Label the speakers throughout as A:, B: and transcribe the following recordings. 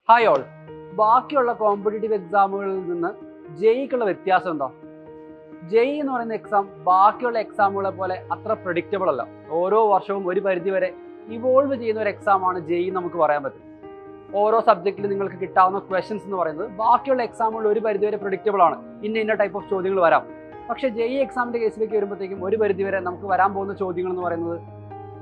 A: Hi all, ബാക്കിയുള്ള competitive എക്സാമുകളിൽ നിന്ന് ജെഇക്കുള്ള വ്യത്യാസം എന്താ? ജെഇ എന്ന് പറയുന്ന എക്സാം ബാക്കിയുള്ള എക്സാമുകളെ പോലെ അത്ര പ്രഡിക്റ്റബിൾ അല്ല. ഓരോ വർഷവും ഒരു പരിധി വരെ ഇവോൾവ് ചെയ്യുന്ന ഒരു എക്സാമാണ് ജെഇ നമുക്ക് പറയാൻ പറ്റും. ഓരോ സബ്ജക്റ്റിൽ നിങ്ങൾക്ക് കിട്ടാവുന്ന ക്വസ്റ്റ്യൻസ് എന്ന് പറയുന്നത് ബാക്കിയുള്ള എക്സാമുകളിൽ ഒരു പരിധി വരെ പ്രഡിക്റ്റബിൾ ആണ്. ഇന്ന ടൈപ്പ് ഓഫ് ചോദ്യങ്ങൾ വരാം. പക്ഷേ ജെഇ എക്സാമിന്റെ കേസിലേക്ക് വരുമ്പോഴത്തേക്കും ഒരു പരിധി വരെ നമുക്ക് വരാൻ പോകുന്ന ചോദ്യങ്ങൾ എന്ന് പറയുന്നത്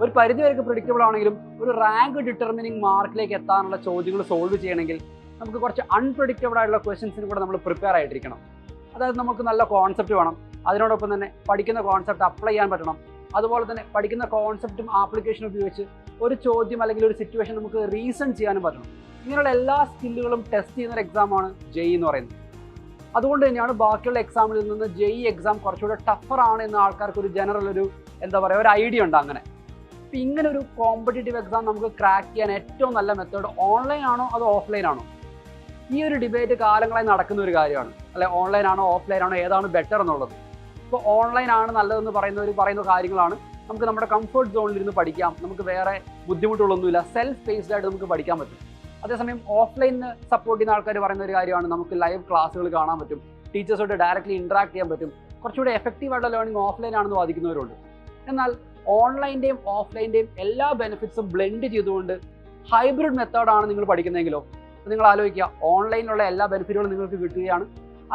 A: ഒരു പരിധി വരെ പ്രഡിക്റ്റബിൾ ആണെങ്കിലും ഒരു റാങ്ക് ഡിറ്റർമിനിങ് മാർക്കിലേക്ക് എത്താനുള്ള ചോദ്യങ്ങൾ സോൾവ് ചെയ്യണമെങ്കിൽ നമുക്ക് കുറച്ച് അൺപ്രഡിക്റ്റബിൾ ആയിട്ടുള്ള ക്വസ്റ്റ്യൻസിന് കൂടെ നമ്മൾ പ്രിപ്പയർ ആയിട്ടിരിക്കണം. അതായത് നമുക്ക് നല്ല കോൺസെപ്റ്റ് വേണം, അതിനോടൊപ്പം തന്നെ പഠിക്കുന്ന കോൺസെപ്റ്റ് അപ്ലൈ ചെയ്യാൻ പറ്റണം. അതുപോലെ തന്നെ പഠിക്കുന്ന കോൺസെപ്റ്റും ആപ്ലിക്കേഷനും ഉപയോഗിച്ച് ഒരു ചോദ്യം അല്ലെങ്കിൽ ഒരു സിറ്റുവേഷൻ നമുക്ക് റീസൺ ചെയ്യാനും പറ്റണം. ഇങ്ങനെയുള്ള എല്ലാ സ്കില്ലുകളും ടെസ്റ്റ് ചെയ്യുന്ന ഒരു എക്സാമാണ് ജെഇ എന്ന് പറയുന്നത്. അതുകൊണ്ട് തന്നെയാണ് ബാക്കിയുള്ള എക്സാമിൽ നിന്ന് ജെഇ എക്സാം കുറച്ചുകൂടെ ടഫർ ആണ് എന്ന് ആൾക്കാർക്ക് ഒരു ജനറൽ ഒരു ഒരു ഐഡിയ ഉണ്ട്. അങ്ങനെ ഇപ്പം ഇങ്ങനെ ഒരു കോമ്പറ്റേറ്റീവ് എക്സാം നമുക്ക് ക്രാക്ക് ചെയ്യാൻ ഏറ്റവും നല്ല മെത്തേഡ് ഓൺലൈൻ ആണോ അതോ ഓഫ്ലൈൻ ആണോ? ഈ ഒരു ഡിബേറ്റ് കാലങ്ങളായി നടക്കുന്ന ഒരു കാര്യമാണ്. അല്ലെ, ഓൺലൈൻ ആണോ ഓഫ്ലൈൻ ആണോ, ഏതാണ് ബെറ്റർ എന്നുള്ളത്. ഇപ്പോൾ ഓൺലൈൻ ആണ് നല്ലതെന്ന് പറയുന്ന കാര്യങ്ങളാണ്. നമുക്ക് നമ്മുടെ കംഫർട്ട് സോണിലിരുന്ന് പഠിക്കാം, നമുക്ക് വേറെ ബുദ്ധിമുട്ടുകളൊന്നുമില്ല, സെൽഫ് ബേസ്ഡ് ആയിട്ട് നമുക്ക് പഠിക്കാൻ പറ്റും. അതേസമയം ഓഫ്ലൈനിന് സപ്പോർട്ട് ചെയ്യുന്ന ആൾക്കാർ പറയുന്ന ഒരു കാര്യമാണ് നമുക്ക് ലൈവ് ക്ലാസ്സുകൾ കാണാൻ പറ്റും, ടീച്ചേഴ്സോട്ട് ഡയറക്റ്റ്ലി ഇൻട്രാക്ട് ചെയ്യാൻ പറ്റും, കുറച്ചുകൂടി എഫക്റ്റീവ് ആയിട്ടുള്ള ലേണിംഗ് ഓഫ്ലൈൻ ആണെന്ന് വാദിക്കുന്നവരുണ്ട്. എന്നാൽ ഓൺലൈൻ്റെയും ഓഫ്ലൈൻ്റെയും എല്ലാ ബെനിഫിറ്റ്സും ബ്ലെൻഡ് ചെയ്തുകൊണ്ട് ഹൈബ്രിഡ് മെത്തേഡാണ് നിങ്ങൾ പഠിക്കുന്നതെങ്കിലോ, നിങ്ങൾ ആലോചിക്കുക, ഓൺലൈനിലുള്ള എല്ലാ ബെനിഫിറ്റുകളും നിങ്ങൾക്ക് കിട്ടുകയാണ്,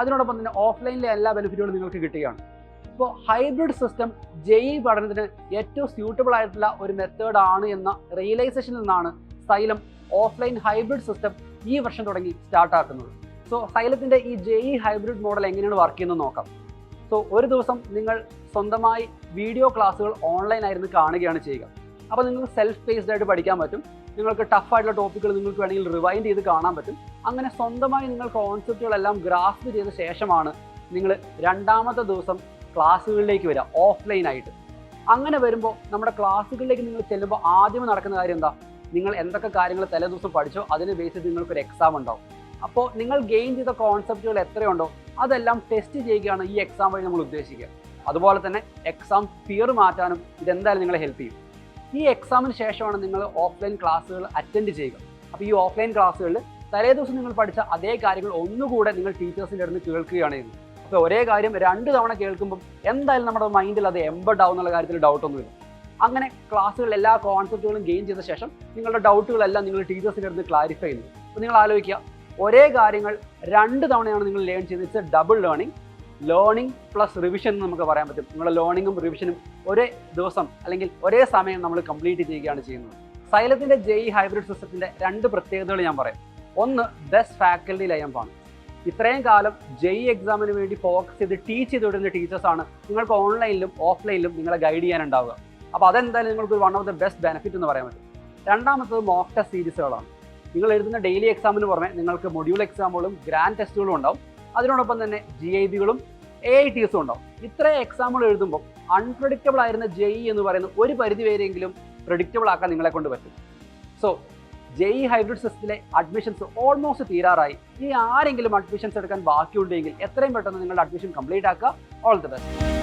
A: അതിനോടൊപ്പം തന്നെ ഓഫ്ലൈനിലെ എല്ലാ ബെനിഫിറ്റുകളും നിങ്ങൾക്ക് കിട്ടുകയാണ്. ഇപ്പോൾ ഹൈബ്രിഡ് സിസ്റ്റം ജെഇ പഠനത്തിന് ഏറ്റവും സ്യൂട്ടബിൾ ആയിട്ടുള്ള ഒരു മെത്തേഡാണ് എന്ന റിയലൈസേഷനിൽ നിന്നാണ് സൈലം ഓഫ്ലൈൻ ഹൈബ്രിഡ് സിസ്റ്റം ഈ വർഷം തുടങ്ങി സ്റ്റാർട്ടാക്കുന്നത്. സോ സൈലത്തിൻ്റെ ഈ ജെഇ ഹൈബ്രിഡ് മോഡൽ എങ്ങനെയാണ് വർക്ക് ചെയ്യുന്നത് നോക്കാം. സോ ഒരു ദിവസം നിങ്ങൾ സ്വന്തമായി വീഡിയോ ക്ലാസ്സുകൾ ഓൺലൈനായിരുന്നു കാണുകയാണ് ചെയ്യുക. അപ്പോൾ നിങ്ങൾക്ക് സെൽഫ് ബേസ്ഡ് ആയിട്ട് പഠിക്കാൻ പറ്റും, നിങ്ങൾക്ക് ടഫായിട്ടുള്ള ടോപ്പിക്കുകൾ നിങ്ങൾക്ക് വേണമെങ്കിൽ റിവൈൻഡ് ചെയ്ത് കാണാൻ പറ്റും. അങ്ങനെ സ്വന്തമായി നിങ്ങൾ കോൺസെപ്റ്റുകളെല്ലാം ഗ്രാസ്പ് ചെയ്ത ശേഷമാണ് നിങ്ങൾ രണ്ടാമത്തെ ദിവസം ക്ലാസ്സുകളിലേക്ക് വരിക ഓഫ്ലൈനായിട്ട്. അങ്ങനെ വരുമ്പോൾ നമ്മുടെ ക്ലാസ്സുകളിലേക്ക് നിങ്ങൾ ചെല്ലുമ്പോൾ ആദ്യം നടക്കുന്ന കാര്യം എന്താ? നിങ്ങൾ എന്തൊക്കെ കാര്യങ്ങൾ തലേ ദിവസം പഠിച്ചോ അതിന് ബേസ് ചെയ്ത് നിങ്ങൾക്കൊരു എക്സാം ഉണ്ടാവും. അപ്പോൾ നിങ്ങൾ ഗെയിൻ ചെയ്ത കോൺസെപ്റ്റുകൾ എത്രയുണ്ടോ അതെല്ലാം ടെസ്റ്റ് ചെയ്യുകയാണ് ഈ എക്സാം വഴി നമ്മൾ ഉദ്ദേശിക്കുക. അതുപോലെ തന്നെ എക്സാം ഫിയർ മാറ്റാനും ഇതെന്തായാലും നിങ്ങളെ ഹെൽപ്പ് ചെയ്യും. ഈ എക്സാമിന് ശേഷമാണ് നിങ്ങൾ ഓഫ്ലൈൻ ക്ലാസ്സുകൾ അറ്റൻഡ് ചെയ്യുക. അപ്പോൾ ഈ ഓഫ്ലൈൻ ക്ലാസ്സുകളിൽ തലേ ദിവസം നിങ്ങൾ പഠിച്ച അതേ കാര്യങ്ങൾ ഒന്നുകൂടെ നിങ്ങൾ ടീച്ചേഴ്സിൻ്റെ അടുത്ത് കേൾക്കുകയാണ് ചെയ്യുന്നത്. അപ്പോൾ ഒരേ കാര്യം 2 തവണ കേൾക്കുമ്പോൾ എന്തായാലും നമ്മുടെ മൈൻഡിൽ അത് എംബഡ് ആവുന്നുള്ള കാര്യത്തിൽ ഡൗട്ടൊന്നുമില്ല. അങ്ങനെ ക്ലാസ്സുകളിൽ എല്ലാ കോൺസെപ്റ്റുകളും ഗെയിൻ ചെയ്ത ശേഷം നിങ്ങളുടെ ഡൗട്ടുകളെല്ലാം നിങ്ങൾ ടീച്ചേഴ്സിൻ്റെ അടുത്ത് ക്ലാരിഫൈ ചെയ്യുന്നു. അപ്പോൾ നിങ്ങൾ ആലോചിക്കുക, ഒരേ കാര്യങ്ങൾ 2 തവണയാണ് നിങ്ങൾ ലേൺ ചെയ്തത്. It's A double learning plus revision എന്ന് നമുക്ക് പറയാൻ പറ്റും. നിങ്ങളുടെ ലേണിങ്ങും റിവിഷനും ഒരേ ദിവസം അല്ലെങ്കിൽ ഒരേ സമയം നമ്മൾ കംപ്ലീറ്റ് ചെയ്യുകയാണ് ചെയ്യുന്നത്. സൈലത്തിൻ്റെ ജെഇ ഹൈബ്രിഡ് സിസ്റ്റത്തിൻ്റെ 2 പ്രത്യേകതകൾ ഞാൻ പറയാം. ഒന്ന്, ബെസ്റ്റ് ഫാക്കൽറ്റി ലൈനപ്പാണ്. ഇത്രയും കാലം ജെഇ എക്സാമിന് വേണ്ടി ഫോക്കസ് ചെയ്ത് ടീച്ച് ചെയ്തുകൊണ്ടിരുന്ന ടീച്ചേഴ്സാണ് നിങ്ങൾക്ക് ഓൺലൈനിലും ഓഫ്ലൈനിലും നിങ്ങളെ ഗൈഡ് ചെയ്യാനുണ്ടാവുക. അപ്പോൾ അതെന്തായാലും നിങ്ങൾക്ക് one of the best benefit എന്ന് പറയാൻ പറ്റും. രണ്ടാമത്തത് മോക്ക് ടെസ്റ്റ് സീരീസുകളാണ്. നിങ്ങൾ എഴുതുന്ന ഡെയിലി എക്സാമിന് പുറമെ നിങ്ങൾക്ക് മൊഡ്യൂൾ എക്സാമുകളും ഗ്രാൻഡ് ടെസ്റ്റുകളും ഉണ്ടാവും. അതിനോടൊപ്പം തന്നെ GIBകളും AITSഉം ഉണ്ടാവും. ഇത്രയും എക്സാമുകൾ എഴുതുമ്പോൾ അൺപ്രഡിക്റ്റബിൾ ആയിരുന്ന ജെഇ എന്ന് പറയുന്ന ഒരു പരിധി വരെയെങ്കിലും പ്രഡിക്റ്റബിൾ ആക്കാൻ നിങ്ങളെ കൊണ്ട് പറ്റും. സോ ജെഇ ഹൈബ്രിഡ് സിസ്റ്റത്തിലെ അഡ്മിഷൻസ് ഓൾമോസ്റ്റ് തീരാറായി. ഇനി ആരെങ്കിലും അഡ്മിഷൻസ് എടുക്കാൻ ബാക്കിയുണ്ടെങ്കിൽ എത്രയും പെട്ടെന്ന് നിങ്ങളുടെ അഡ്മിഷൻ കംപ്ലീറ്റ് ആക്കുക. All the best.